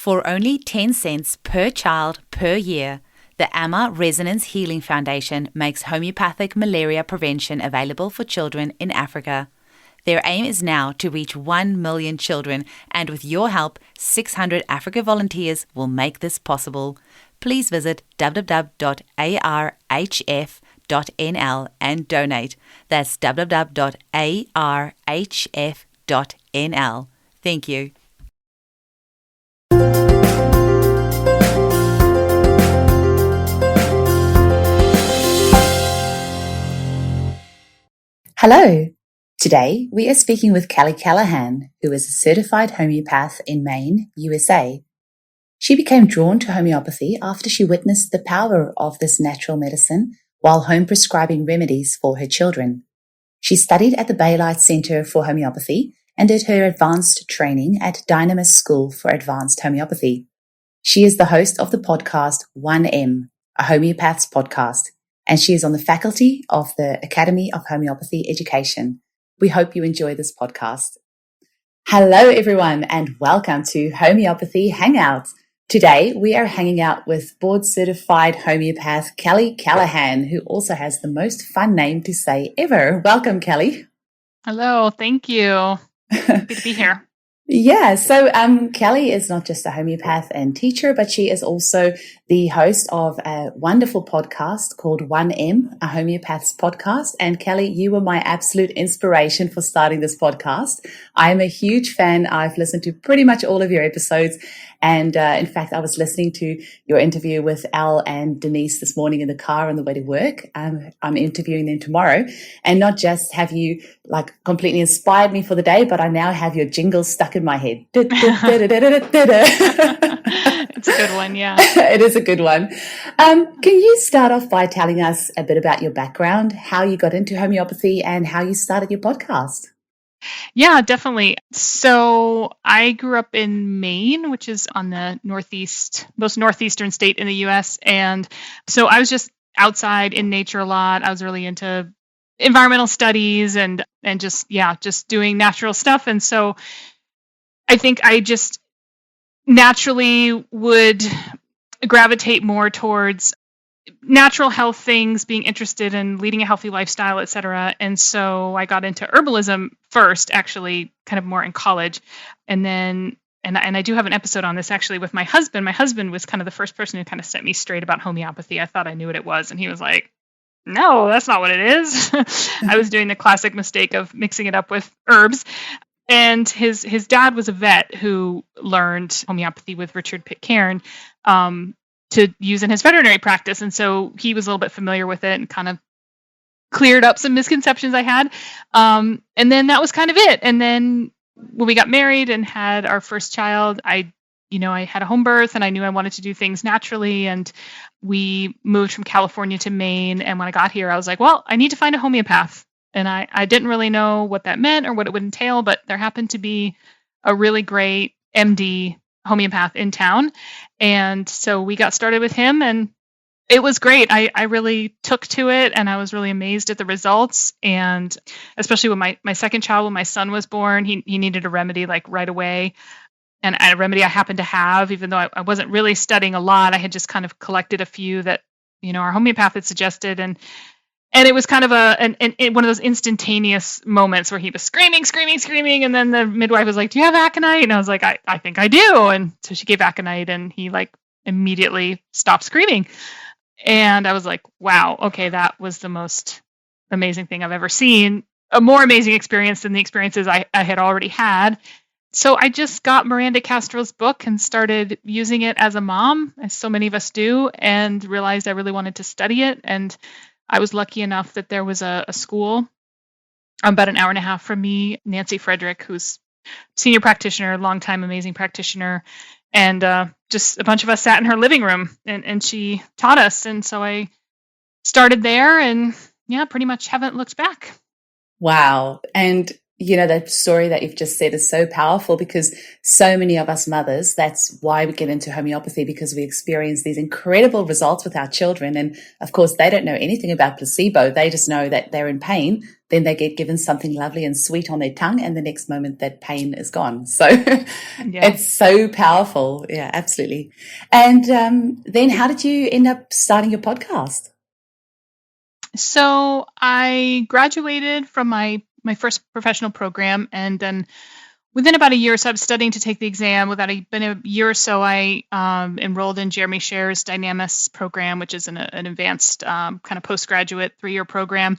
For only 10 cents per child per year, the Amma Resonance Healing Foundation makes homeopathic malaria prevention available for children in Africa. Their aim is now to reach 1 million children, and with your help, 600 Africa volunteers will make this possible. Please visit www.arhf.nl and donate. That's www.arhf.nl. Thank you. Hello. Today, we are speaking with Callahan, who is a certified homeopath in Maine, USA. She became drawn to homeopathy after she witnessed the power of this natural medicine while home prescribing remedies for her children. She studied at the Baylight Center for Homeopathy and did her advanced training at Dynamis School for Advanced Homeopathy. She is the host of the podcast 1M, a homeopath's podcast, and she is on the faculty of the Academy of Homeopathy Education. We hope you enjoy this podcast. Hello, everyone, and welcome to Homeopathy Hangouts. Today, we are hanging out with board-certified homeopath Callahan, who also has the most fun name to say ever. Welcome, Kelly. Hello, thank you. Good to be here. Yeah, so Kelly is not just a homeopath and teacher, but she is also the host of a wonderful podcast called 1M, a homeopath's podcast. And Kelly, you were my absolute inspiration for starting this podcast. I am a huge fan. I've listened to pretty much all of your episodes. And in fact, I was listening to your interview with Al and Denise this morning in the car on the way to work. I'm interviewing them tomorrow. And not just have you like completely inspired me for the day, but I now have your jingles stuck in my head. It's a good one, yeah. It is a good one. Can you start off by telling us a bit about your background, how you got into homeopathy and how you started your podcast? Yeah, definitely. So I grew up in Maine, which is on the most northeastern state in the U.S. And so I was just outside in nature a lot. I was really into environmental studies and just doing natural stuff. And so I think I just naturally would gravitate more towards natural health things, being interested in leading a healthy lifestyle, et cetera. And so I got into herbalism first, actually, kind of more in college. And then, and I do have an episode on this actually with my husband. My husband was kind of the first person who kind of set me straight about homeopathy. I thought I knew what it was. And he was like, no, that's not what it is. I was doing the classic mistake of mixing it up with herbs. And his dad was a vet who learned homeopathy with Richard Pitcairn to use in his veterinary practice. And so he was a little bit familiar with it and kind of cleared up some misconceptions I had. And then that was kind of it. And then when we got married and had our first child, I had a home birth and I knew I wanted to do things naturally. And we moved from California to Maine. And when I got here, I was like, well, I need to find a homeopath. And I didn't really know what that meant or what it would entail, but there happened to be a really great MD homeopath in town. And so we got started with him and it was great. I really took to it and I was really amazed at the results. And especially with my second child, when my son was born, he needed a remedy like right away. And a remedy I happened to have, even though I wasn't really studying a lot, I had just kind of collected a few that, our homeopath had suggested. And it was kind of one of those instantaneous moments where he was screaming. And then the midwife was like, do you have aconite? And I was like, I think I do. And so she gave aconite and he like immediately stopped screaming. And I was like, wow, okay, that was the most amazing thing I've ever seen. A more amazing experience than the experiences I had already had. So I just got Miranda Castro's book and started using it as a mom, as so many of us do, and realized I really wanted to study it. And I was lucky enough that there was a school about an hour and a half from me, Nancy Frederick, who's senior practitioner, longtime amazing practitioner. And just a bunch of us sat in her living room and she taught us. And so I started there and pretty much haven't looked back. Wow. And That story that you've just said is so powerful because so many of us mothers, that's why we get into homeopathy, because we experience these incredible results with our children. And of course, they don't know anything about placebo. They just know that they're in pain. Then they get given something lovely and sweet on their tongue. And the next moment that pain is gone. So it's so powerful. Yeah, absolutely. And then how did you end up starting your podcast? So I graduated from my first professional program, and then within about a year, so I was studying to take the exam. Been a year or so, I enrolled in Jeremy Sherr's Dynamis program, which is an advanced kind of postgraduate 3-year program.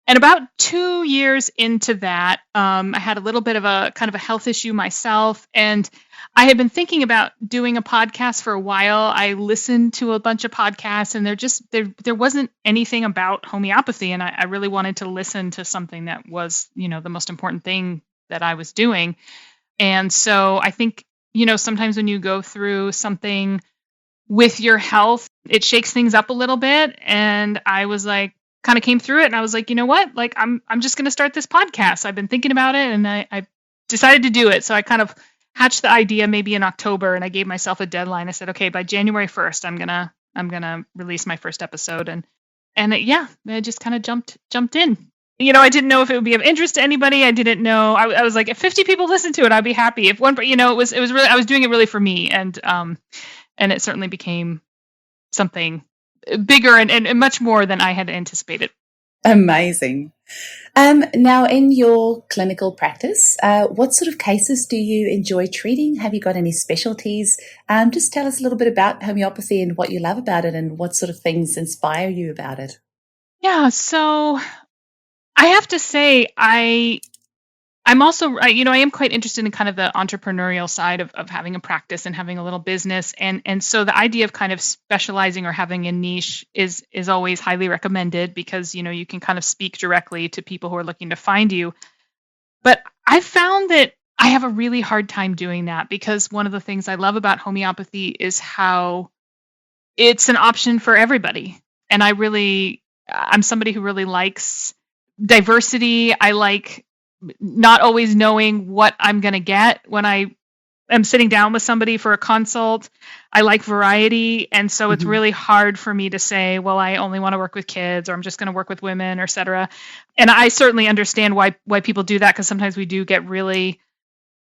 And about 2 years into that, I had a little bit of a kind of a health issue myself, and I had been thinking about doing a podcast for a while. I listened to a bunch of podcasts, and there wasn't anything about homeopathy, and I really wanted to listen to something that was, the most important thing that I was doing. And so I think, sometimes when you go through something with your health, it shakes things up a little bit, and I was like, kind of came through it, and I was like, you know what? Like, I'm just going to start this podcast. I've been thinking about it, and I decided to do it. So I kind of hatched the idea maybe in October, and I gave myself a deadline. I said, okay, by January 1st, I'm gonna release my first episode, and I just kind of jumped in. I didn't know if it would be of interest to anybody. I didn't know. I was like, if 50 people listen to it, I'd be happy. If one, it was really, I was doing it really for me, and it certainly became something bigger and much more than I had anticipated. Amazing. Now, in your clinical practice, what sort of cases do you enjoy treating? Have you got any specialties? Just tell us a little bit about homeopathy and what you love about it and what sort of things inspire you about it. Yeah, so I have to say, I'm also, I am quite interested in kind of the entrepreneurial side of having a practice and having a little business. And so the idea of kind of specializing or having a niche is always highly recommended because, you can kind of speak directly to people who are looking to find you. But I found that I have a really hard time doing that because one of the things I love about homeopathy is how it's an option for everybody. And I'm somebody who really likes diversity. I like not always knowing what I'm going to get when I am sitting down with somebody for a consult. I like variety. And so it's really hard for me to say, well, I only want to work with kids or I'm just going to work with women, or et cetera. And I certainly understand why people do that, because sometimes we do get really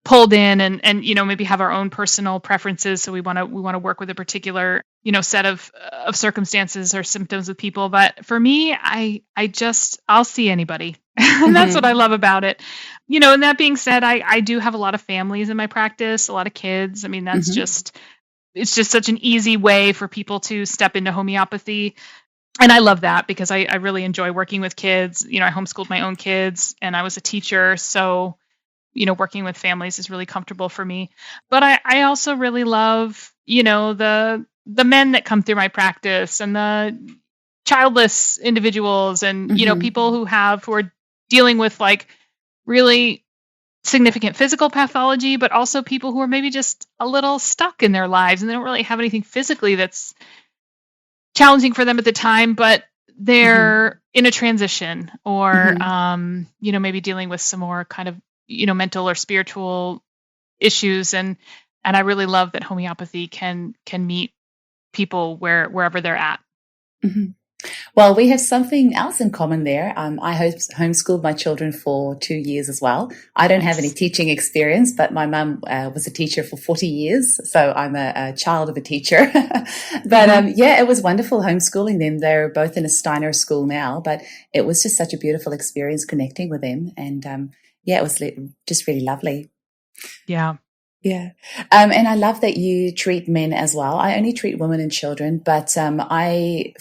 pulled in and maybe have our own personal preferences. So we want to work with a particular, set of circumstances or symptoms with people. But for me, I'll see anybody. And that's what I love about it. And that being said, I do have a lot of families in my practice, a lot of kids. I mean, that's it's just such an easy way for people to step into homeopathy. And I love that because I really enjoy working with kids. I homeschooled my own kids and I was a teacher. So, working with families is really comfortable for me. But I also really love, the men that come through my practice and the childless individuals and, people who are dealing with like really significant physical pathology, but also people who are maybe just a little stuck in their lives and they don't really have anything physically that's challenging for them at the time, but they're in a transition or, maybe dealing with some more kind of, mental or spiritual issues. And I really love that homeopathy can meet people wherever they're at. Mm-hmm. Well, we have something else in common there. I homeschooled my children for 2 years as well. I don't have any teaching experience, but my mum was a teacher for 40 years. So I'm a child of a teacher. But it was wonderful homeschooling them. They're both in a Steiner school now, but it was just such a beautiful experience connecting with them. And it was just really lovely. Yeah. Yeah. And I love that you treat men as well. I only treat women and children, but I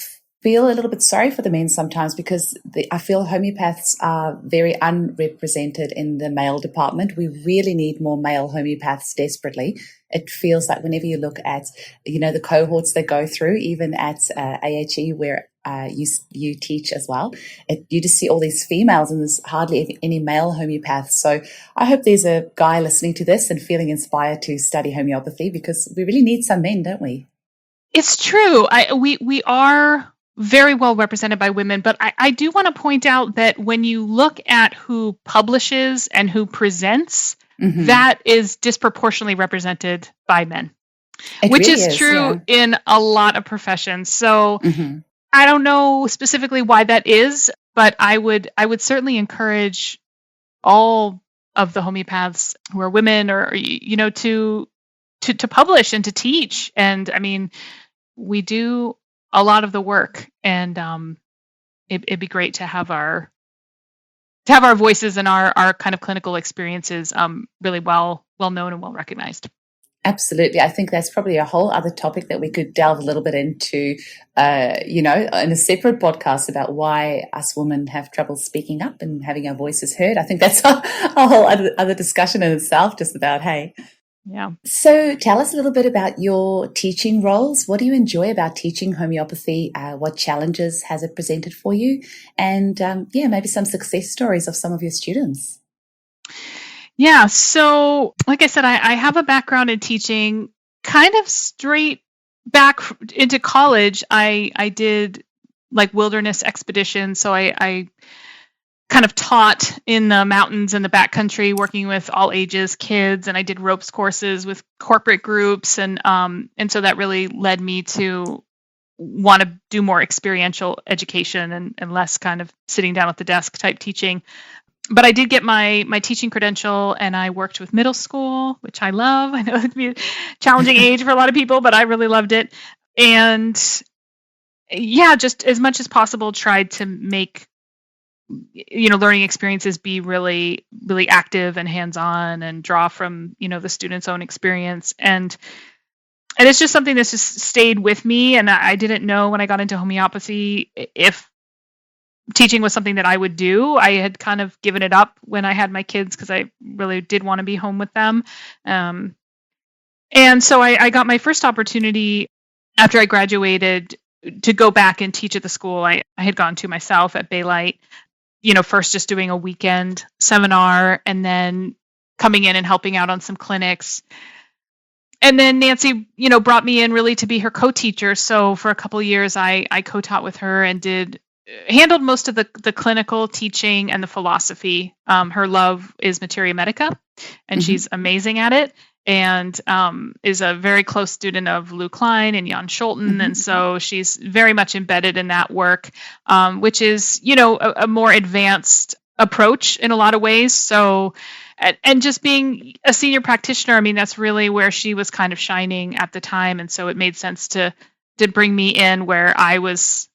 feel a little bit sorry for the men sometimes because I feel homeopaths are very unrepresented in the male department. We really need more male homeopaths desperately. It feels like whenever you look at, the cohorts they go through, even at AHE where you teach as well, you just see all these females and there's hardly any male homeopaths. So I hope there's a guy listening to this and feeling inspired to study homeopathy because we really need some men, don't we? It's true. We are very well represented by women. But I do want to point out that when you look at who publishes and who presents, that is disproportionately represented by men, It which really is is, true in a lot of professions. So I don't know specifically why that is, but I would certainly encourage all of the homeopaths who are women, or to publish and to teach. And I mean, we do a lot of the work, and it'd be great to have our voices and our kind of clinical experiences really well known and well recognized. Absolutely. I think that's probably a whole other topic that we could delve a little bit into, in a separate podcast about why us women have trouble speaking up and having our voices heard. I think that's a whole other discussion in itself, just about, hey. Yeah. So tell us a little bit about your teaching roles. What do you enjoy about teaching homeopathy? What challenges has it presented for you? And maybe some success stories of some of your students. Yeah. So like I said, I have a background in teaching. Kind of straight back into college, I did like wilderness expeditions. So I kind of taught in the mountains and the backcountry, working with all ages kids, and I did ropes courses with corporate groups, and so that really led me to want to do more experiential education and less kind of sitting down at the desk type teaching. But I did get my teaching credential, and I worked with middle school, which I love. I know it can be a challenging age for a lot of people, but I really loved it. And yeah, just as much as possible, tried to make learning experiences be really, really active and hands-on, and draw from the student's own experience. And it's just something that's just stayed with me. And I didn't know when I got into homeopathy if teaching was something that I would do. I had kind of given it up when I had my kids because I really did want to be home with them. And so I got my first opportunity after I graduated to go back and teach at the school I had gone to myself at Baylight. First just doing a weekend seminar, and then coming in and helping out on some clinics. And then Nancy, brought me in really to be her co-teacher. So for a couple of years, I co-taught with her and handled most of the clinical teaching and the philosophy. Her love is materia medica, and she's amazing at it, and is a very close student of Louis Klein and Jan Scholten. And so she's very much embedded in that work, which is, a more advanced approach in a lot of ways. So, and just being a senior practitioner, I mean, that's really where she was kind of shining at the time. And so it made sense to bring me in where I was,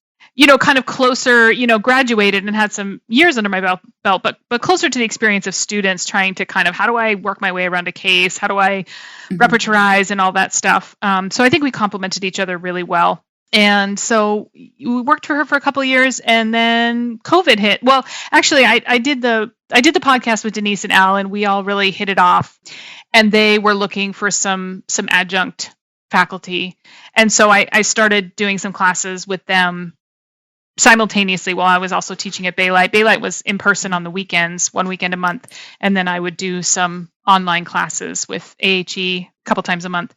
kind of closer, graduated and had some years under my belt, but closer to the experience of students trying to kind of, how do I work my way around a case? How do I repertorize and all that stuff? So I think we complemented each other really well. And so we worked for her for a couple of years, and then COVID hit. Well, actually, I did the podcast with Denise and Al, and we all really hit it off, and they were looking for some adjunct faculty. And so I started doing some classes with them simultaneously while I was also teaching at Baylight. Baylight was in person on the weekends, one weekend a month, and then I would do some online classes with AHE a couple times a month.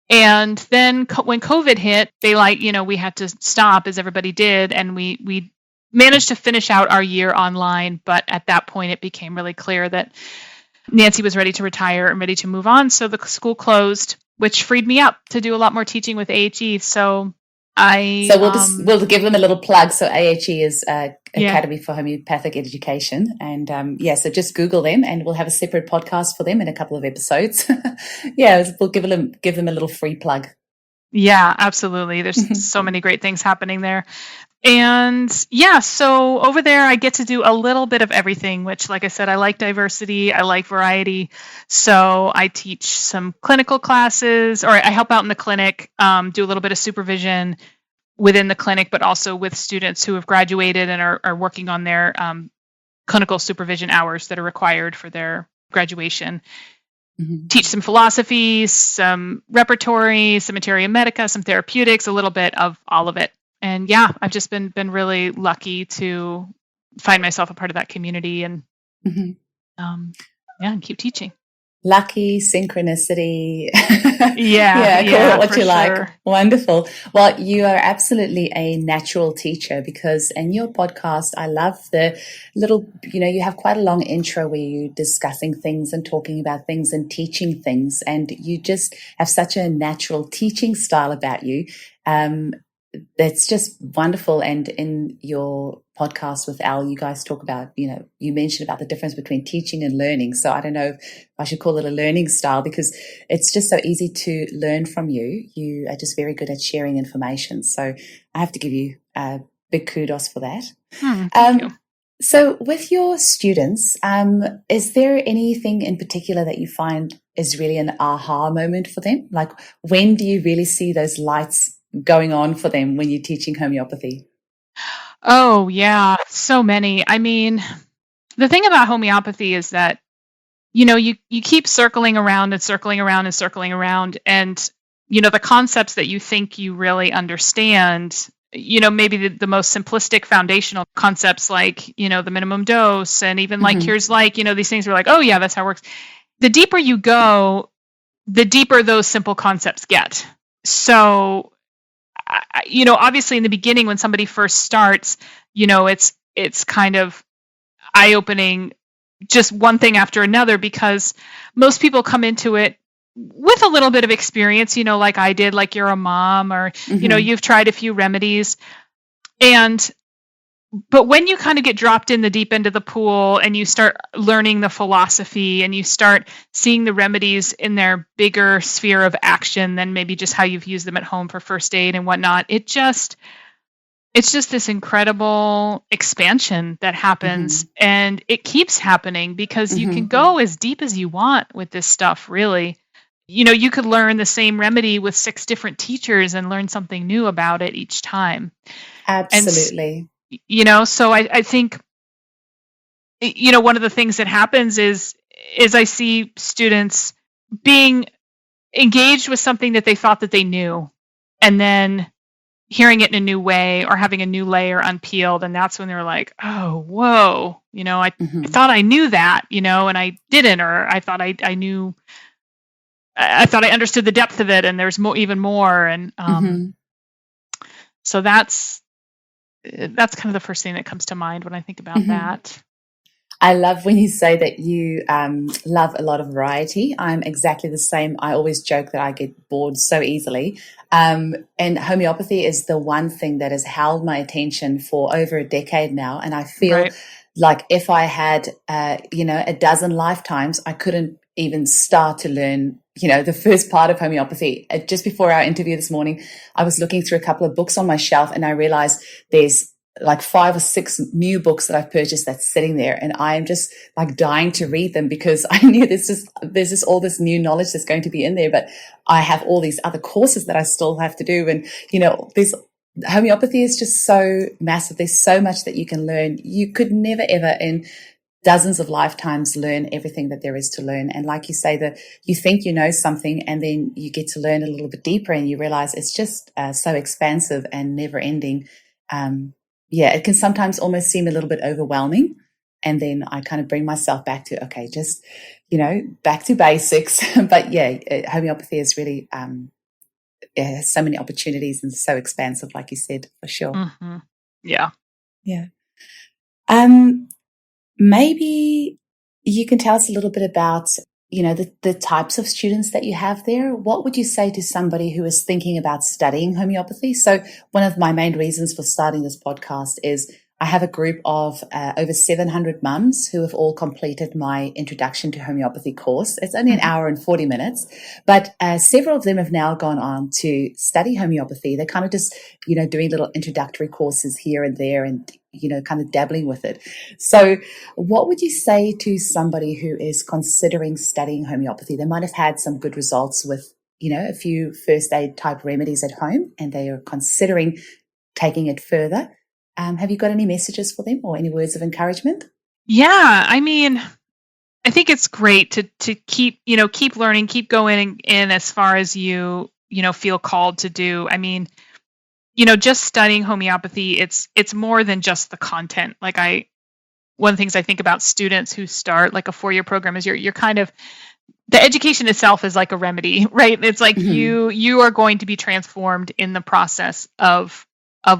And then when COVID hit, Baylight, we had to stop, as everybody did, and we managed to finish out our year online. But at that point, it became really clear that Nancy was ready to retire and ready to move on. So the school closed, which freed me up to do a lot more teaching with AHE. So we'll give them a little plug. So AHE is Academy for Homeopathic Education, and so just Google them, and we'll have a separate podcast for them in a couple of episodes. We'll give them a little free plug. Yeah, absolutely. There's so many great things happening there. And so over there I get to do a little bit of everything, which, like I said, I like diversity, I like variety. So I teach some clinical classes, or I help out in the clinic, do a little bit of supervision within the clinic, but also with students who have graduated and are working on their clinical supervision hours that are required for their graduation. Teach some philosophy, some repertory, some materia medica, some therapeutics, a little bit of all of it. And I've just been really lucky to find myself a part of that community, and and keep teaching. lucky, synchronicity. Yeah, Call it what for you like. sure. Wonderful. Well, you are absolutely a natural teacher because in your podcast, I love the little, you have quite a long intro where you're discussing things and talking about things and teaching things. And you just have such a natural teaching style about you. That's just wonderful. And in your podcast with Al, you guys talk about, you mentioned about the difference between teaching and learning. So I don't know if I should call it a learning style because it's just so easy to learn from you. You are just very good at sharing information. So I have to give you big kudos for that. Thank you. So with your students, is there anything in particular that you find is really an aha moment for them? Like when do you really see those lights going on for them when you're teaching homeopathy? Oh, yeah, so many. I mean, the thing about homeopathy is that, you keep circling around and circling around and circling around. And, the concepts that you think you really understand, maybe the most simplistic foundational concepts like, the minimum dose and even like here's like, these things are like, oh, yeah, that's how it works. The deeper you go, the deeper those simple concepts get. So, obviously in the beginning when somebody first starts, it's kind of eye-opening, just one thing after another, because most people come into it with a little bit of experience, like I did, like you're a mom or, you've tried a few remedies. But when you kind of get dropped in the deep end of the pool and you start learning the philosophy and you start seeing the remedies in their bigger sphere of action than maybe just how you've used them at home for first aid and whatnot, it's just this incredible expansion that happens and it keeps happening because you can go as deep as you want with this stuff, really. You could learn the same remedy with 6 different teachers and learn something new about it each time. Absolutely. So I think, one of the things that happens is I see students being engaged with something that they thought that they knew and then hearing it in a new way or having a new layer unpeeled. And that's when they're like, oh, whoa, I thought I knew that, and I didn't, or I thought I knew, I thought I understood the depth of it and there's even more. And so that's kind of the first thing that comes to mind when I think about that. I love when you say that you love a lot of variety. I'm exactly the same. I always joke that I get bored so easily. And homeopathy is the one thing that has held my attention for over a decade now. And I feel like if I had, a dozen lifetimes, I couldn't even start to learn, the first part of homeopathy. Just before our interview this morning, I was looking through a couple of books on my shelf and I realized there's like 5 or 6 new books that I've purchased that's sitting there. And I am just like dying to read them because I knew there's just all this new knowledge that's going to be in there. But I have all these other courses that I still have to do. And, this homeopathy is just so massive. There's so much that you can learn. You could never, ever in dozens of lifetimes learn everything that there is to learn. And like you say, that you think you know something and then you get to learn a little bit deeper and you realize it's just so expansive and never ending. It can sometimes almost seem a little bit overwhelming. And then I kind of bring myself back to, okay, just, back to basics. But homeopathy is really, has so many opportunities and so expansive, like you said, for sure. Yeah. Maybe you can tell us a little bit about, the types of students that you have there. What would you say to somebody who is thinking about studying homeopathy? So one of my main reasons for starting this podcast is I have a group of over 700 mums who have all completed my Introduction to Homeopathy course. It's only an hour and 40 minutes, but several of them have now gone on to study homeopathy. They're kind of just, doing little introductory courses here and there and, kind of dabbling with it. So what would you say to somebody who is considering studying homeopathy? They might have had some good results with, a few first aid type remedies at home and they are considering taking it further. Have you got any messages for them or any words of encouragement? Yeah, I mean, I think it's great to keep learning, keep going in as far as you feel called to do. I mean, just studying homeopathy, it's more than just the content. Like one of the things I think about students who start like a 4-year program is you're kind of the education itself is like a remedy, right? It's like you are going to be transformed in the process of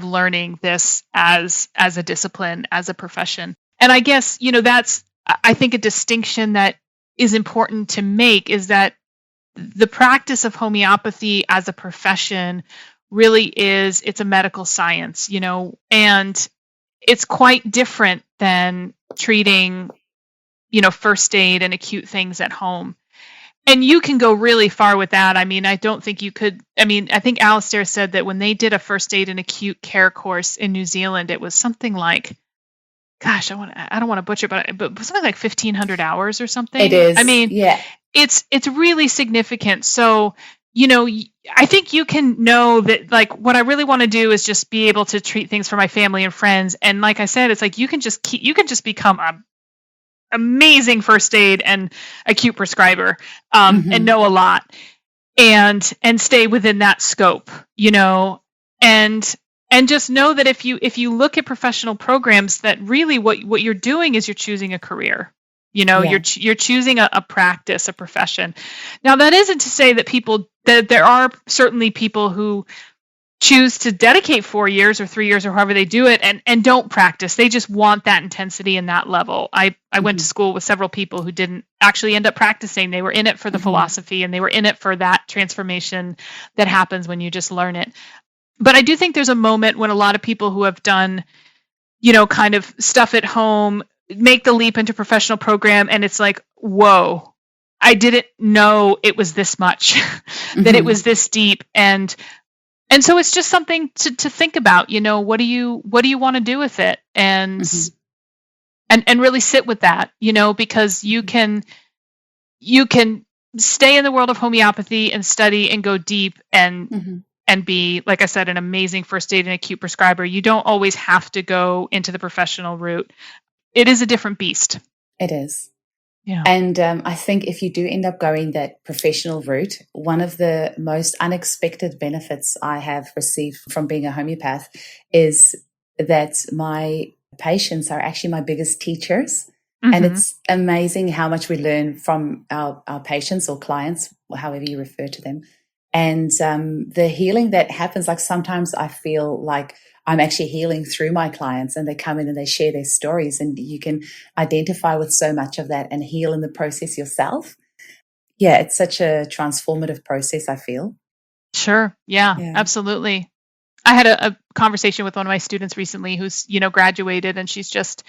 learning this as a discipline, as a profession. And I guess, that's, I think, a distinction that is important to make, is that the practice of homeopathy as a profession really is, it's a medical science, and it's quite different than treating, first aid and acute things at home. And you can go really far with that. I mean, I don't think you could. I mean, I think Alistair said that when they did a first aid and acute care course in New Zealand, it was something like, gosh, I don't want to butcher, but something like 1,500 hours or something. It is. I mean, yeah, it's really significant. So, I think you can know that, like, what I really want to do is just be able to treat things for my family and friends. And like I said, it's like you can just become a amazing first aid and acute prescriber, and know a lot, and stay within that scope, and just know that if you look at professional programs, that really what you're doing is you're choosing a career. You're choosing a practice, a profession. Now, that isn't to say that there are certainly people who choose to dedicate 4 years or 3 years or however they do it and don't practice. They just want that intensity and that level. I went to school with several people who didn't actually end up practicing. They were in it for the philosophy, and they were in it for that transformation that happens when you just learn it. But I do think there's a moment when a lot of people who have done, kind of stuff at home make the leap into professional program, and it's like, whoa, I didn't know it was this much, that it was this deep. And so it's just something to think about, what do you want to do with it? And really sit with that, because you can stay in the world of homeopathy and study and go deep and be, like I said, an amazing first aid and acute prescriber. You don't always have to go into the professional route. It is a different beast. It is. Yeah. And I think if you do end up going that professional route, one of the most unexpected benefits I have received from being a homeopath is that my patients are actually my biggest teachers. And it's amazing how much we learn from our patients or clients, or however you refer to them. And the healing that happens, like sometimes I feel like I'm actually healing through my clients, and they come in and they share their stories, and you can identify with so much of that and heal in the process yourself. Yeah, it's such a transformative process, I feel. Sure. Yeah. Absolutely. I had a conversation with one of my students recently who's, graduated, and she's just,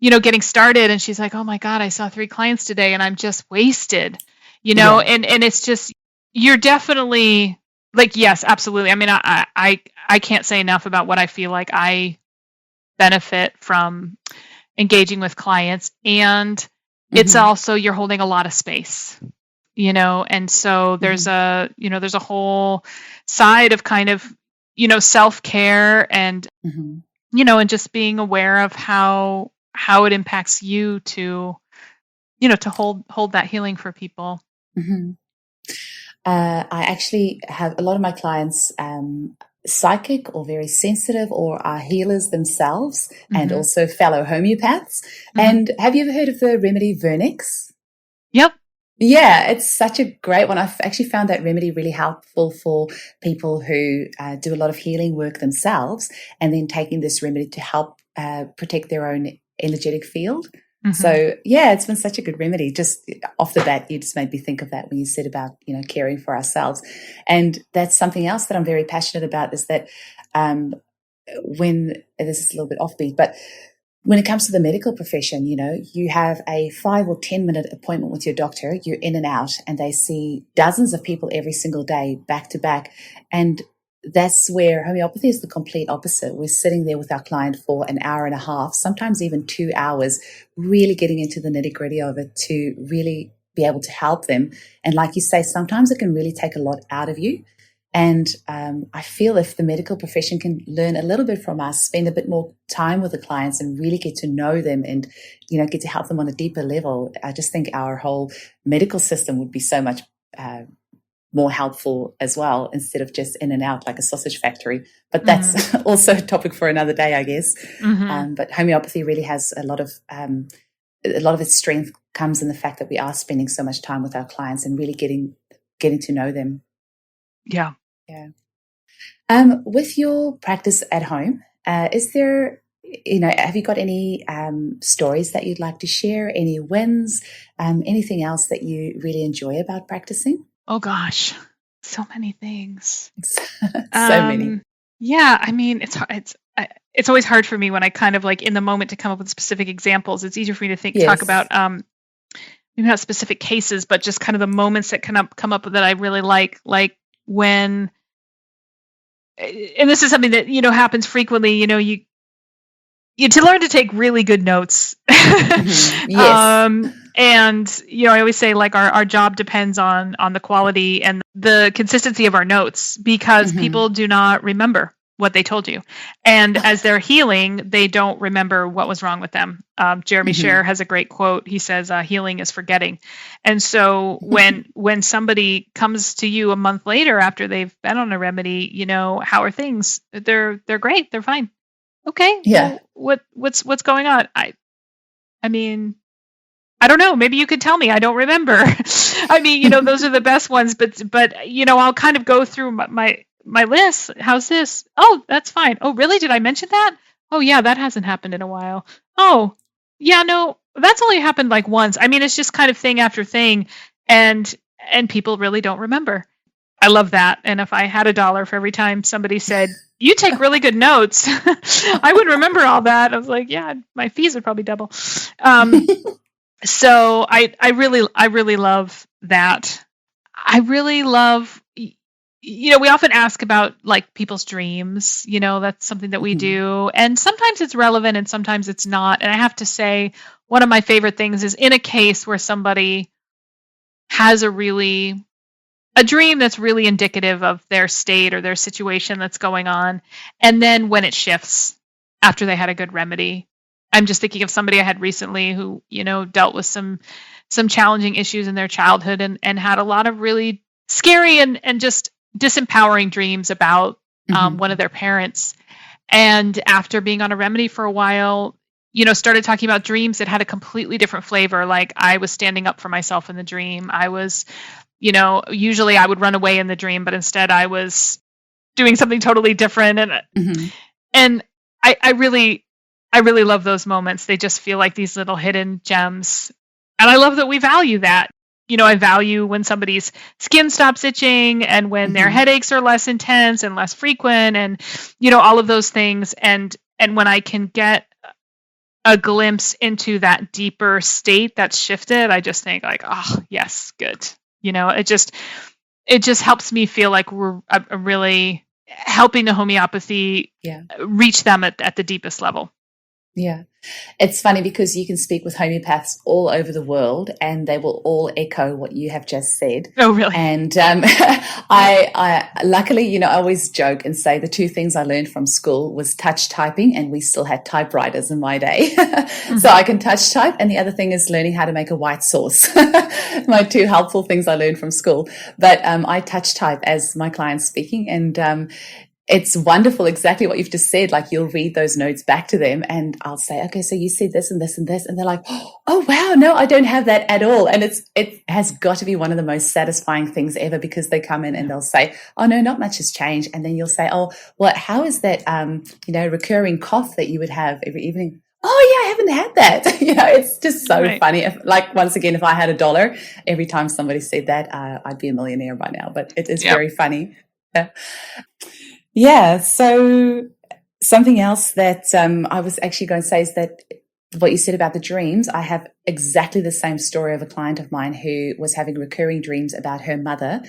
getting started, and she's like, oh my God, I saw 3 clients today and I'm just wasted, and it's just, you're definitely like, yes, absolutely. I mean, I can't say enough about what I feel like I benefit from engaging with clients. And it's also, you're holding a lot of space, and so there's there's a whole side of kind of, self-care and, and just being aware of how it impacts you to, to hold that healing for people. I actually have a lot of my clients psychic or very sensitive, or are healers themselves, and also fellow homeopaths. And have you ever heard of the remedy Vernix? Yep. Yeah, it's such a great one. I've actually found that remedy really helpful for people who do a lot of healing work themselves, and then taking this remedy to help protect their own energetic field. So, yeah, it's been such a good remedy. Just off the bat, you just made me think of that when you said about, caring for ourselves. And that's something else that I'm very passionate about, is that when, this is a little bit offbeat, but when it comes to the medical profession, you have a 5 or 10 minute appointment with your doctor, you're in and out, and they see dozens of people every single day, back to back. And that's where homeopathy is the complete opposite. We're sitting there with our client for an hour and a half, sometimes even 2 hours, really getting into the nitty-gritty of it to really be able to help them. And like you say, sometimes it can really take a lot out of you. And I feel if the medical profession can learn a little bit from us, spend a bit more time with the clients and really get to know them and, get to help them on a deeper level, I just think our whole medical system would be so much more helpful as well, instead of just in and out like a sausage factory. But that's also a topic for another day, I guess. But homeopathy really has a lot of its strength comes in the fact that we are spending so much time with our clients and really getting to know them. Yeah. Yeah. With your practice at home, is there, have you got any stories that you'd like to share? Any wins? Anything else that you really enjoy about practicing? Oh gosh, so many things. So many. Yeah, I mean, it's always hard for me when I kind of like in the moment to come up with specific examples. It's easier for me to talk about maybe not specific cases, but just kind of the moments that come up that I really like when, and this is something that happens frequently. You to learn to take really good notes. Mm-hmm. Yes. And I always say like our job depends on the quality and the consistency of our notes, because people do not remember what they told you, and as they're healing, they don't remember what was wrong with them. Jeremy Sherr has a great quote. He says, "Healing is forgetting." And so when somebody comes to you a month later after they've been on a remedy, how are things? They're great. They're fine. Okay. Yeah. Well, what's going on? I mean, I don't know. Maybe you could tell me. I don't remember. I mean, those are the best ones, but I'll kind of go through my list. How's this? Oh, that's fine. Oh, really? Did I mention that? Oh, yeah, that hasn't happened in a while. Oh, yeah, no, that's only happened like once. I mean, it's just kind of thing after thing, and people really don't remember. I love that. And if I had $1 for every time somebody said, "You take really good notes," I would remember all that. I was like, yeah, my fees would probably double. So I really love that. I really love, we often ask about like people's dreams, that's something that we do. And sometimes it's relevant and sometimes it's not. And I have to say, one of my favorite things is in a case where somebody has a dream that's really indicative of their state or their situation that's going on. And then when it shifts after they had a good remedy. I'm just thinking of somebody I had recently who, dealt with some challenging issues in their childhood and had a lot of really scary and just disempowering dreams about one of their parents. And after being on a remedy for a while, started talking about dreams that had a completely different flavor. Like I was standing up for myself in the dream. I was, usually I would run away in the dream, but instead I was doing something totally different. And I really love those moments. They just feel like these little hidden gems. And I love that we value that. I value when somebody's skin stops itching and when their headaches are less intense and less frequent and, all of those things. And when I can get a glimpse into that deeper state that's shifted, I just think like, oh, yes, good. It just helps me feel like we're really helping the homeopathy reach them at the deepest level. Yeah. It's funny because you can speak with homeopaths all over the world and they will all echo what you have just said. Oh, really? And I luckily, I always joke and say the two things I learned from school was touch typing, and we still had typewriters in my day. So I can touch type. And the other thing is learning how to make a white sauce. My two helpful things I learned from school. But I touch type as my client's speaking, and it's wonderful, exactly what you've just said. Like you'll read those notes back to them and I'll say, okay, so you said this and this and this. And they're like, oh, wow, no, I don't have that at all. And it has got to be one of the most satisfying things ever, because they come in and they'll say, oh, no, not much has changed. And then you'll say, oh, well, how is that, recurring cough that you would have every evening? Oh, yeah, I haven't had that. It's just so funny. Once again, if I had $1 every time somebody said that, I'd be a millionaire by now. But it is very funny. Yeah. So something else that I was actually going to say is that what you said about the dreams, I have exactly the same story of a client of mine who was having recurring dreams about her mother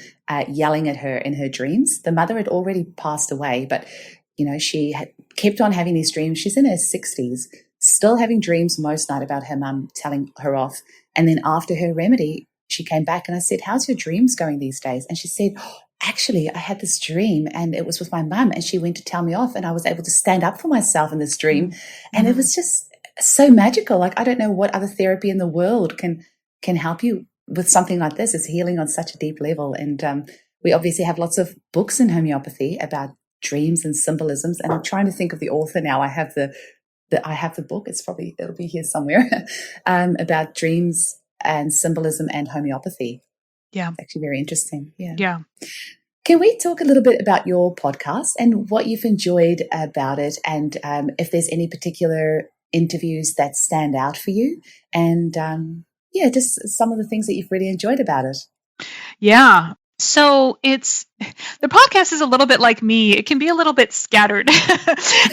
yelling at her in her dreams. The mother had already passed away, but, she had kept on having these dreams. She's in her 60s, still having dreams most night about her mum telling her off. And then after her remedy, she came back and I said, how's your dreams going these days? And she said, actually, I had this dream and it was with my mum and she went to tell me off and I was able to stand up for myself in this dream. And it was just so magical. Like, I don't know what other therapy in the world can help you with something like this. It's healing on such a deep level. And we obviously have lots of books in homeopathy about dreams and symbolisms. And I'm trying to think of the author now. I have the book. It'll be here somewhere about dreams and symbolism and homeopathy. Yeah. It's actually very interesting. Yeah. Can we talk a little bit about your podcast and what you've enjoyed about it, and if there's any particular interviews that stand out for you, and just some of the things that you've really enjoyed about it? Yeah. So the podcast is a little bit like me. It can be a little bit scattered and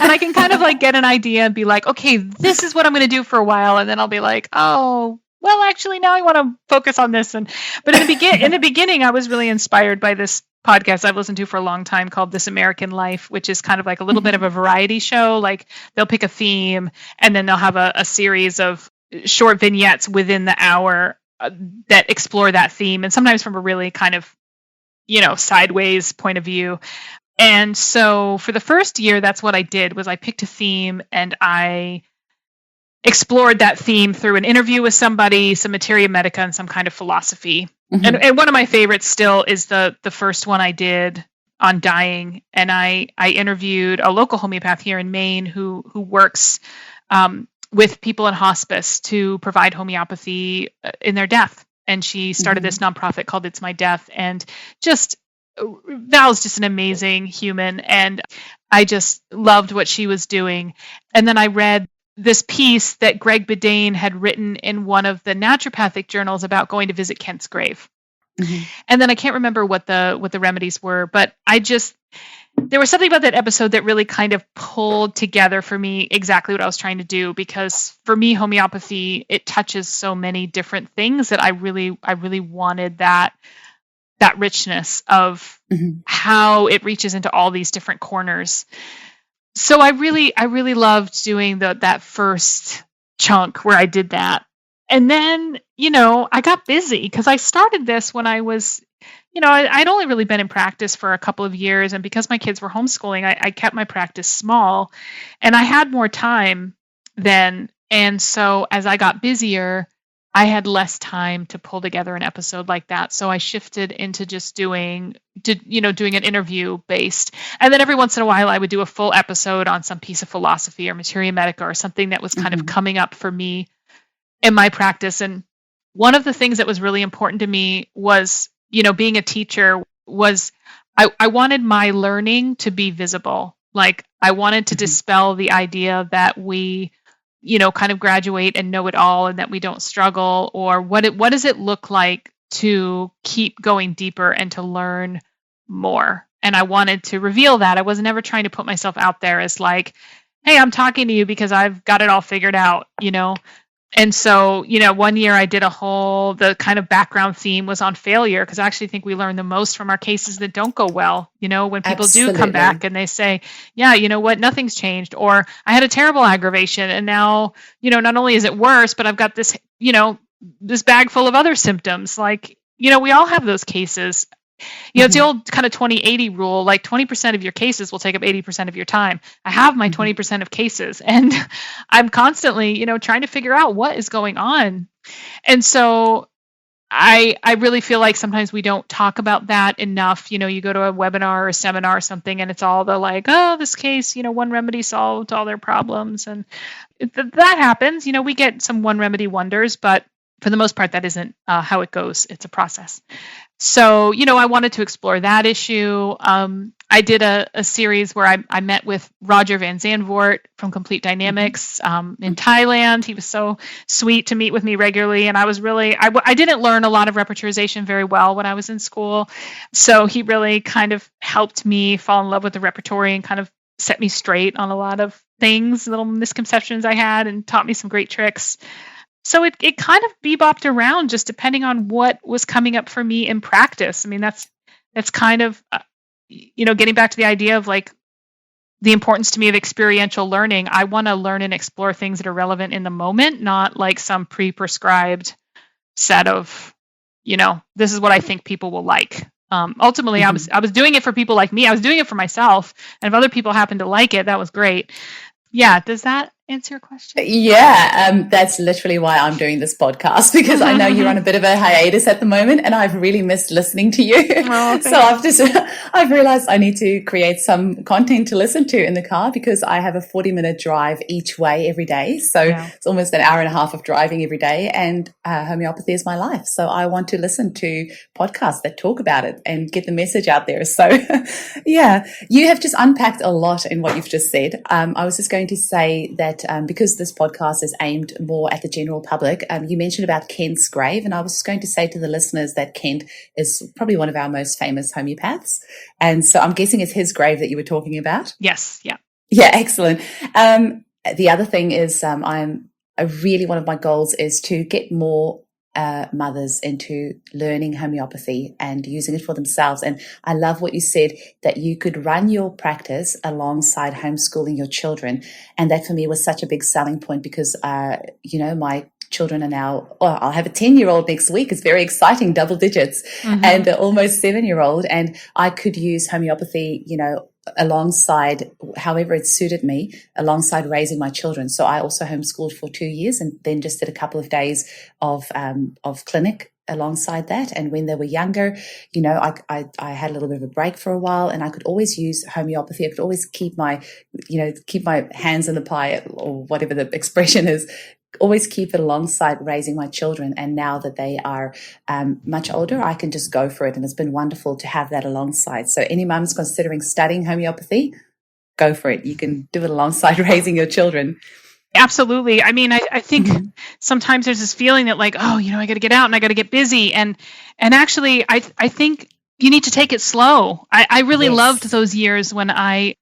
I can kind of like get an idea and be like, okay, this is what I'm going to do for a while. And then I'll be like, oh, well, actually now I want to focus on this. But in the beginning, I was really inspired by this podcast I've listened to for a long time called This American Life, which is kind of like a little bit of a variety show. Like they'll pick a theme and then they'll have a series of short vignettes within the hour that explore that theme, and sometimes from a really kind of, sideways point of view. And so for the first year, that's what I did, was I picked a theme and I explored that theme through an interview with somebody, some materia medica, and some kind of philosophy. Mm-hmm. And one of my favorites still is the first one I did on dying. And I interviewed a local homeopath here in Maine who works with people in hospice to provide homeopathy in their death. And she started this nonprofit called It's My Death. And Val's just an amazing human. And I just loved what she was doing. And then I read this piece that Greg Bedane had written in one of the naturopathic journals about going to visit Kent's grave. Mm-hmm. And then I can't remember what the remedies were, but there was something about that episode that really kind of pulled together for me exactly what I was trying to do, because for me, homeopathy, it touches so many different things that I really wanted that richness of how it reaches into all these different corners. So I really loved doing that first chunk where I did that. And then, I got busy because I started this when I was, I'd only really been in practice for a couple of years. And because my kids were homeschooling, I kept my practice small and I had more time then. And so as I got busier, I had less time to pull together an episode like that. So I shifted into just doing an interview based. And then every once in a while, I would do a full episode on some piece of philosophy or materia medica or something that was kind of coming up for me in my practice. And one of the things that was really important to me was, being a teacher, was I wanted my learning to be visible. Like I wanted to dispel the idea that we, kind of graduate and know it all and that we don't struggle, or what does it look like to keep going deeper and to learn more. And I wanted to reveal that. I was never trying to put myself out there as like, hey, I'm talking to you because I've got it all figured out, And so, one year I did the kind of background theme was on failure, because I actually think we learn the most from our cases that don't go well. When people do come back and they say, yeah, you know what, nothing's changed, or I had a terrible aggravation and now, not only is it worse, but I've got this, this bag full of other symptoms. Like, we all have those cases. It's the old kind of 20-80 rule, like 20% of your cases will take up 80% of your time. I have my 20% of cases and I'm constantly, trying to figure out what is going on. And so I really feel like sometimes we don't talk about that enough. You go to a webinar or a seminar or something and it's all the like, oh, this case, one remedy solved all their problems. And that happens, we get some one remedy wonders, but for the most part, that isn't how it goes. It's a process. So, I wanted to explore that issue. I did a series where I met with Roger Van Zandvoort from Complete Dynamics in Thailand. He was so sweet to meet with me regularly. And I was really, I didn't learn a lot of repertorization very well when I was in school. So he really kind of helped me fall in love with the repertory and kind of set me straight on a lot of things, little misconceptions I had, and taught me some great tricks. So it kind of bebopped around just depending on what was coming up for me in practice. I mean, that's kind of, getting back to the idea of like the importance to me of experiential learning. I want to learn and explore things that are relevant in the moment, not like some pre-prescribed set of, this is what I think people will like. Ultimately, I was doing it for people like me. I was doing it for myself. And if other people happen to like it, that was great. Yeah. Does that answer your question? Yeah, that's literally why I'm doing this podcast, because I know you're on a bit of a hiatus at the moment and I've really missed listening to you. Oh, So I've realized I need to create some content to listen to in the car, because I have a 40-minute drive each way every day. So It's almost an hour and a half of driving every day, and homeopathy is my life. So I want to listen to podcasts that talk about it and get the message out there. So yeah, you have just unpacked a lot in what you've just said. I was just going to say that because this podcast is aimed more at the general public, you mentioned about Kent's grave, and I was just going to say to the listeners that Kent is probably one of our most famous homeopaths. And so I'm guessing it's his grave that you were talking about. Yes. Yeah. Yeah. Excellent. The other thing is one of my goals is to get more mothers into learning homeopathy and using it for themselves. And I love what you said, that you could run your practice alongside homeschooling your children. And that for me was such a big selling point, because, my children are now, I'll have a 10-year-old next week. It's very exciting, double digits, and almost 7-year-old. And I could use homeopathy, alongside, however it suited me, alongside raising my children. So I also homeschooled for 2 years, and then just did a couple of days of clinic alongside that. And when they were younger, I had a little bit of a break for a while, and I could always use homeopathy. I could always keep my hands in the pie, or whatever the expression is, always keep it alongside raising my children. And now that they are much older, I can just go for it. And it's been wonderful to have that alongside. So any mums considering studying homeopathy, go for it. You can do it alongside raising your children. Absolutely. I mean, I think sometimes there's this feeling that like, I got to get out and I got to get busy. And actually, I think you need to take it slow. I really loved those years when I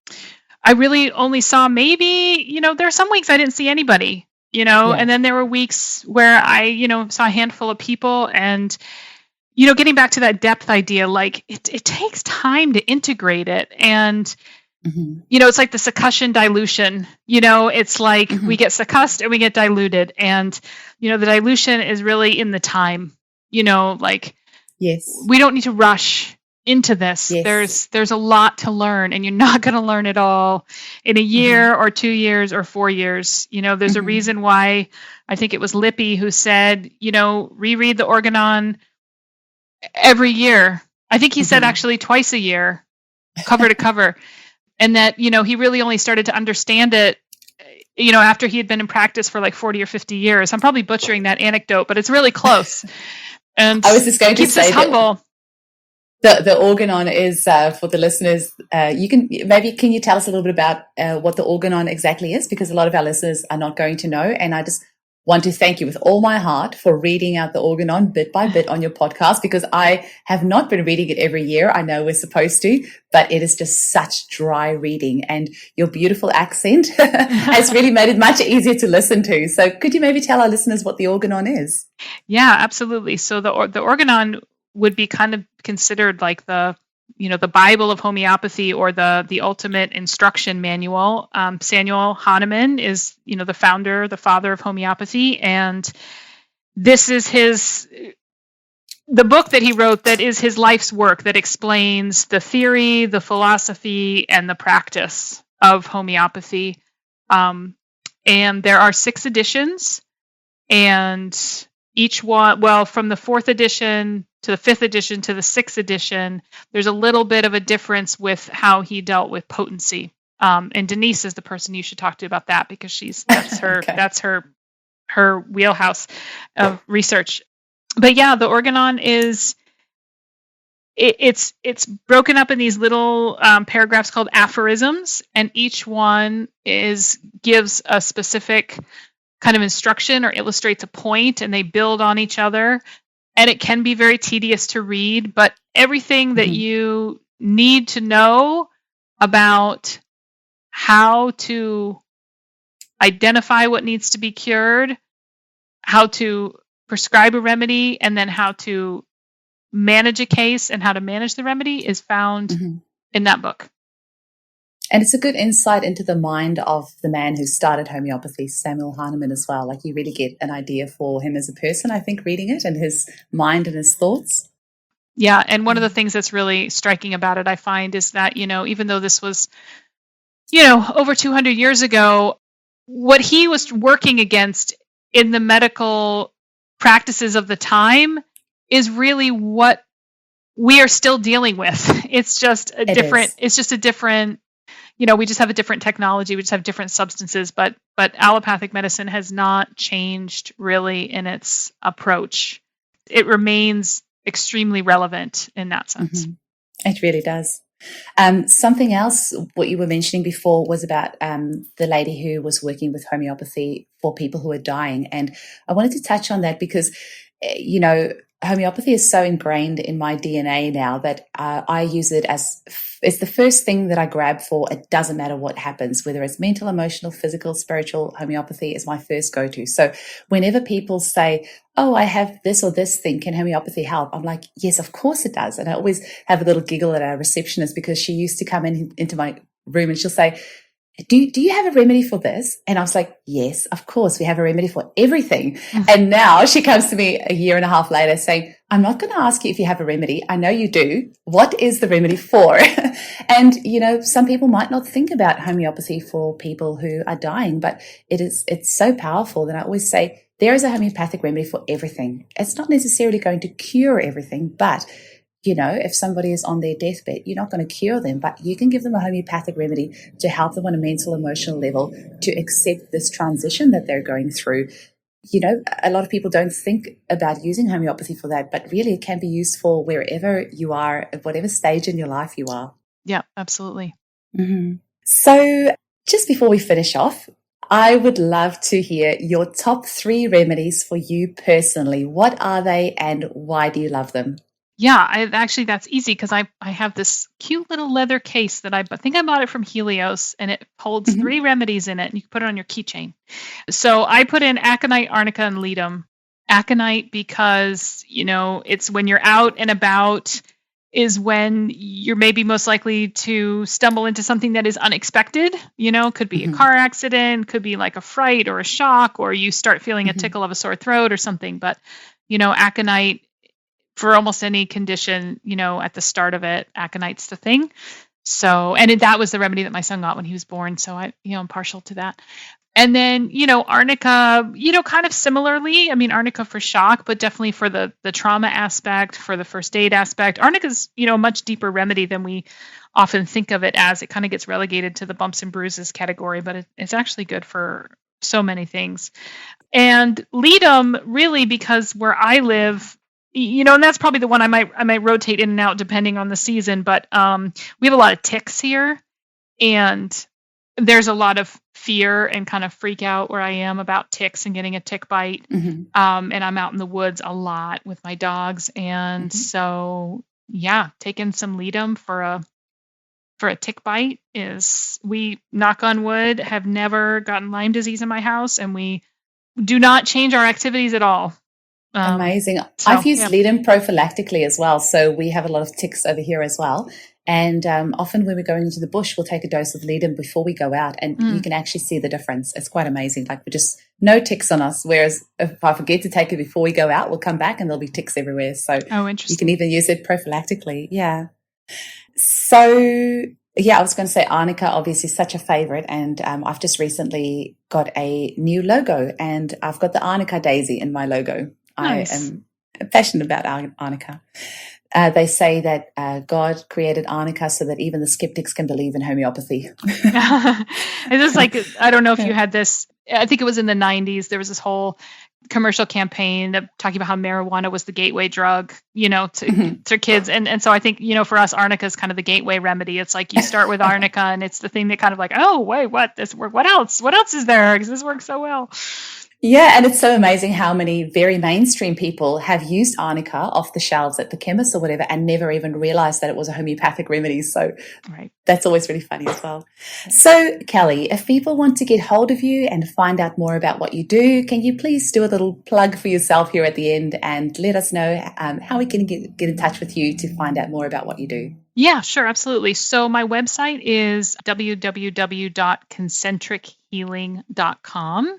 really only saw maybe, there are some weeks I didn't see anybody. And then there were weeks where I, saw a handful of people, and, getting back to that depth idea, like it takes time to integrate it. And, it's like the succussion dilution, it's like we get succussed and we get diluted. And, the dilution is really in the time, we don't need to rush into this. There's a lot to learn, and you're not going to learn it all in a year or 2 years or 4 years. There's a reason why I think it was Lippy who said, reread the Organon every year. I think he said actually twice a year, cover to cover. And that, he really only started to understand it, after he had been in practice for like 40 or 50 years. I'm probably butchering that anecdote, but it's really close. And I was just going to say that humble. The Organon is, for the listeners, can you tell us a little bit about what the Organon exactly is? Because a lot of our listeners are not going to know. And I just want to thank you with all my heart for reading out the Organon bit by bit on your podcast, because I have not been reading it every year. I know we're supposed to, but it is just such dry reading, and your beautiful accent has really made it much easier to listen to. So could you maybe tell our listeners what the Organon is? Yeah, absolutely. So the Organon would be kind of considered like the Bible of homeopathy, or the ultimate instruction manual. Samuel Hahnemann is, the founder, the father of homeopathy. And this is the book that he wrote, that is his life's work, that explains the theory, the philosophy, and the practice of homeopathy. And there are 6 editions, and each one, from the 4th edition to the 5th edition to the 6th edition, there's a little bit of a difference with how he dealt with potency. And Denise is the person you should talk to about that, because that's her okay. That's her wheelhouse of research. But yeah, the Organon is it's broken up in these little paragraphs called aphorisms, and each one gives a specific kind of instruction or illustrates a point, and they build on each other. And it can be very tedious to read, but everything that you need to know about how to identify what needs to be cured, how to prescribe a remedy, and then how to manage a case and how to manage the remedy is found in that book. And it's a good insight into the mind of the man who started homeopathy, Samuel Hahnemann, as well. Like, you really get an idea for him as a person, I think, reading it, and his mind and his thoughts. Yeah, and one of the things that's really striking about it, I find, is that, even though this was, over 200 years ago, what he was working against in the medical practices of the time is really what we are still dealing with. It's just a different, we just have a different technology. We just have different substances, but allopathic medicine has not changed really in its approach. It remains extremely relevant in that sense. Mm-hmm. It really does. Something else, what you were mentioning before was about the lady who was working with homeopathy for people who are dying. And I wanted to touch on that because, homeopathy is so ingrained in my DNA now that I use it as it's the first thing that I grab for. It doesn't matter what happens, whether it's mental, emotional, physical, spiritual, homeopathy is my first go-to. So whenever people say, oh, I have this or this thing, can homeopathy help? I'm like, yes, of course it does. And I always have a little giggle at our receptionist because she used to come into my room and she'll say, do you have a remedy for this? And I was like, yes, of course, we have a remedy for everything. Mm-hmm. And now she comes to me a year and a half later saying, I'm not going to ask you if you have a remedy. I know you do. What is the remedy for? And, some people might not think about homeopathy for people who are dying, but it's so powerful that I always say there is a homeopathic remedy for everything. It's not necessarily going to cure everything, but if somebody is on their deathbed, you're not going to cure them, but you can give them a homeopathic remedy to help them on a mental, emotional level to accept this transition that they're going through. A lot of people don't think about using homeopathy for that, but really it can be used for wherever you are, at whatever stage in your life you are. Yeah, absolutely. Mm-hmm. So just before we finish off, I would love to hear your top 3 remedies for you personally. What are they and why do you love them? Yeah, that's easy because I have this cute little leather case that I think I bought it from Helios, and it holds 3 remedies in it, and you can put it on your keychain. So I put in aconite, arnica, and ledum. Aconite because, it's when you're out and about is when you're maybe most likely to stumble into something that is unexpected. Could be a car accident, could be like a fright or a shock, or you start feeling a tickle of a sore throat or something. But, aconite, for almost any condition, at the start of it, aconite's the thing. So, and that was the remedy that my son got when he was born. So I'm partial to that. And then, arnica, kind of similarly, arnica for shock, but definitely for the trauma aspect, for the first aid aspect. Arnica's, a much deeper remedy than we often think of it as. It kind of gets relegated to the bumps and bruises category, but it's actually good for so many things. And ledum, really, because where I live, and that's probably the one I might rotate in and out depending on the season. But we have a lot of ticks here, and there's a lot of fear and kind of freak out where I am about ticks and getting a tick bite. And I'm out in the woods a lot with my dogs, and so taking some ledum for a tick bite is, we, knock on wood, have never gotten Lyme disease in my house, and we do not change our activities at all. Amazing. I've used ledum prophylactically as well. So we have a lot of ticks over here as well. And often when we're going into the bush, we'll take a dose of ledum before we go out, and you can actually see the difference. It's quite amazing. Like, we're just no ticks on us. Whereas if I forget to take it before we go out, we'll come back and there'll be ticks everywhere. So you can even use it prophylactically. Yeah. So I was going to say arnica, obviously such a favorite. And I've just recently got a new logo, and I've got the arnica daisy in my logo. Nice. I am passionate about arnica. They say that God created arnica so that even the skeptics can believe in homeopathy. It's just like, I don't know if you had this, I think it was in the 90s, there was this whole commercial campaign talking about how marijuana was the gateway drug, to kids. And so I think, for us, arnica is kind of the gateway remedy. It's like you start with arnica, and it's the thing that kind of like, oh, wait, what else? What else is there? Because this works so well. Yeah, and it's so amazing how many very mainstream people have used arnica off the shelves at the chemist or whatever and never even realized that it was a homeopathic remedy. So That's always really funny as well. So, Kelly, if people want to get hold of you and find out more about what you do, can you please do a little plug for yourself here at the end and let us know how we can get in touch with you to find out more about what you do? Yeah, sure. Absolutely. So my website is www.concentrichealing.com.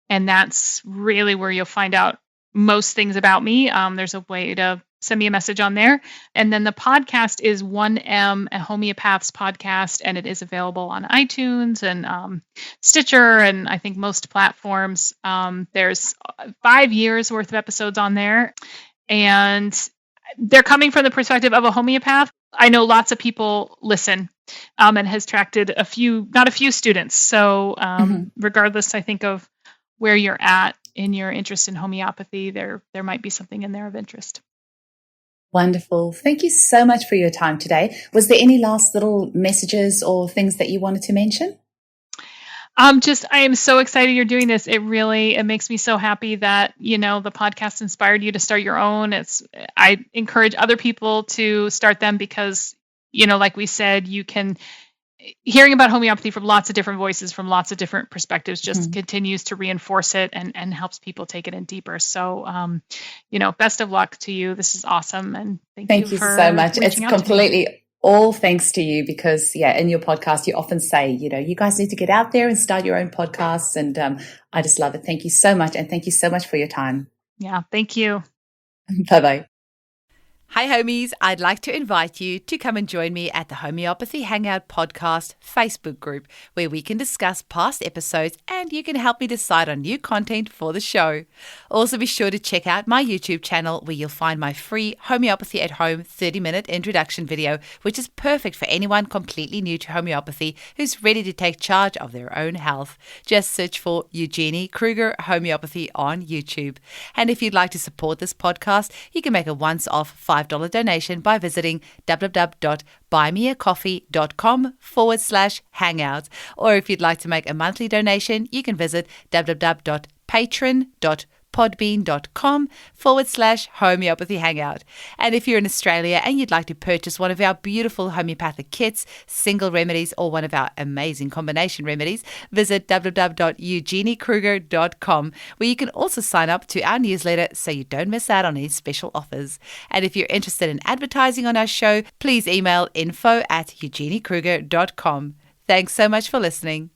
And that's really where you'll find out most things about me. There's a way to send me a message on there. And then the podcast is 1M, a Homeopath's podcast, and it is available on iTunes and Stitcher, and I think most platforms. There's 5 years worth of episodes on there, and they're coming from the perspective of a homeopath. I know lots of people listen, and has attracted not a few students. So regardless, I think of where you're at in your interest in homeopathy, there might be something in there of interest. Wonderful. Thank you so much for your time today. Was there any last little messages or things that you wanted to mention? I am so excited you're doing this. It makes me so happy that, the podcast inspired you to start your own. I encourage other people to start them because, like we said, hearing about homeopathy from lots of different voices, from lots of different perspectives, just continues to reinforce it and helps people take it in deeper. So, best of luck to you. This is awesome. And thank you for so much. It's out completely all thanks to you because, in your podcast, you often say, you guys need to get out there and start your own podcasts. And I just love it. Thank you so much. And thank you so much for your time. Yeah, thank you. Bye-bye. Hi homies, I'd like to invite you to come and join me at the Homeopathy Hangout Podcast Facebook group where we can discuss past episodes and you can help me decide on new content for the show. Also be sure to check out my YouTube channel where you'll find my free Homeopathy at Home 30-minute introduction video, which is perfect for anyone completely new to homeopathy who's ready to take charge of their own health. Just search for Eugenie Kruger Homeopathy on YouTube. And if you'd like to support this podcast, you can make a once-off $5 donation by visiting www.buymeacoffee.com/hangout. Or if you'd like to make a monthly donation, you can visit www.patreon.podbean.com/homeopathy hangout. And if you're in Australia and you'd like to purchase one of our beautiful homeopathic kits, single remedies, or one of our amazing combination remedies, visit www.eugeniekruger.com, where you can also sign up to our newsletter so you don't miss out on any special offers. And if you're interested in advertising on our show, please email info@eugeniekruger.com. Thanks so much for listening.